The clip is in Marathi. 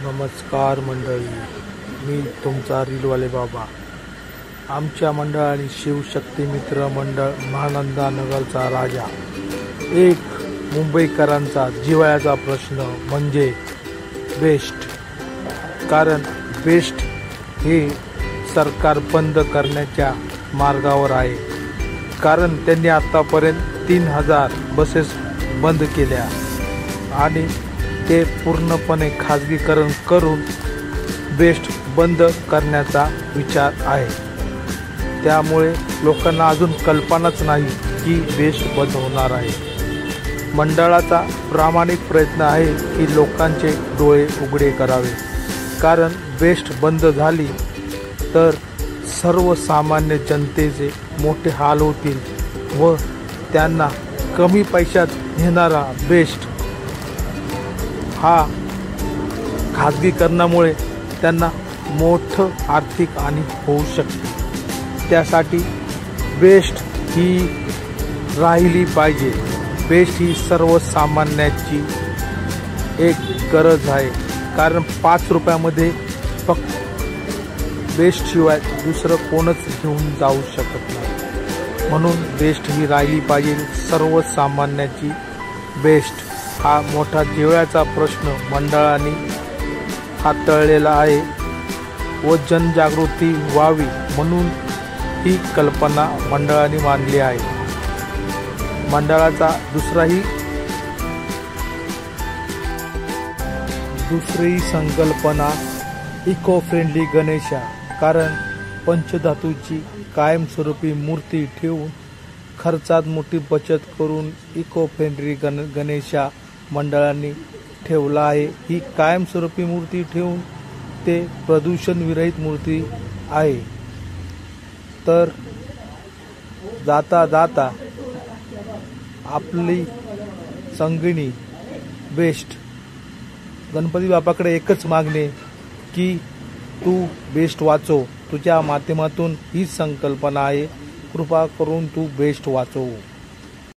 नमस्कार मंडळी, मी तुमचा रीलवाले बाबा। आमच्या मंडळाने शिवशक्ती मित्र मंडळ महानंदा नगरचा राजा एक मुंबईकरांचा जिव्हाळ्याचा प्रश्न म्हणजे बेस्ट। कारण बेस्ट हे सरकार बंद करण्याच्या मार्गावर आहे। कारण त्यांनी आतापर्यंत 3000 बसेस बंद केल्या आणि ते पूर्णपणे खाजगीकरण करून बेस्ट बंद करण्याचा विचार आहे। त्यामुळे लोकांना अजून कल्पनाच नाही की बेस्ट बंद होणार आहे। मंडळाचा प्रामाणिक प्रयत्न आहे की लोकांचे डोळे उघडे करावे। कारण बेस्ट बंद झाली तर सर्वसामान्य जनतेचे मोठे हाल होतील व त्यांना कमी पैशात नेणारा बेस्ट हा खाजगीकरणामुळे त्यांना मोठं आर्थिक हानी होऊ शकते। त्यासाठी बेस्ट ही राहिली पाहिजे। बेस्ट ही सर्वसामान्याची एक गरज आहे। कारण 5 रुपयामध्ये फक्त बेस्ट शिवाय दुसरं कोणच घेऊन जाऊ शकत नाही। म्हणून बेस्ट ही राहिली पाहिजे। सर्वसामान्याची बेस्ट हा मोठा जिव्हाळ्याचा प्रश्न मंडळाने हाताळलेला आहे व जनजागृती व्हावी म्हणून ही कल्पना मंडळाने मांडली आहे। मंडळाचा दुसरी संकल्पना इको फ्रेंडली गणेशा। कारण पंचधातूची कायमस्वरूपी मूर्ती ठेवून खर्चात मोठी बचत करून इको फ्रेंडली गणेशा मंडळाने ठेवला आहे। ही कायमस्वरूपी मूर्ती ठेवून ते प्रदूषण विरहित मूर्ती आहे। तर जाता जाता आपली संगिणी बेस्ट गणपती बाप्पाकडे एकच मागणे की तू बेस्ट वाचव। तुझ्या माध्यमातून ही संकल्पना आहे, कृपा करून तू बेस्ट वाचव।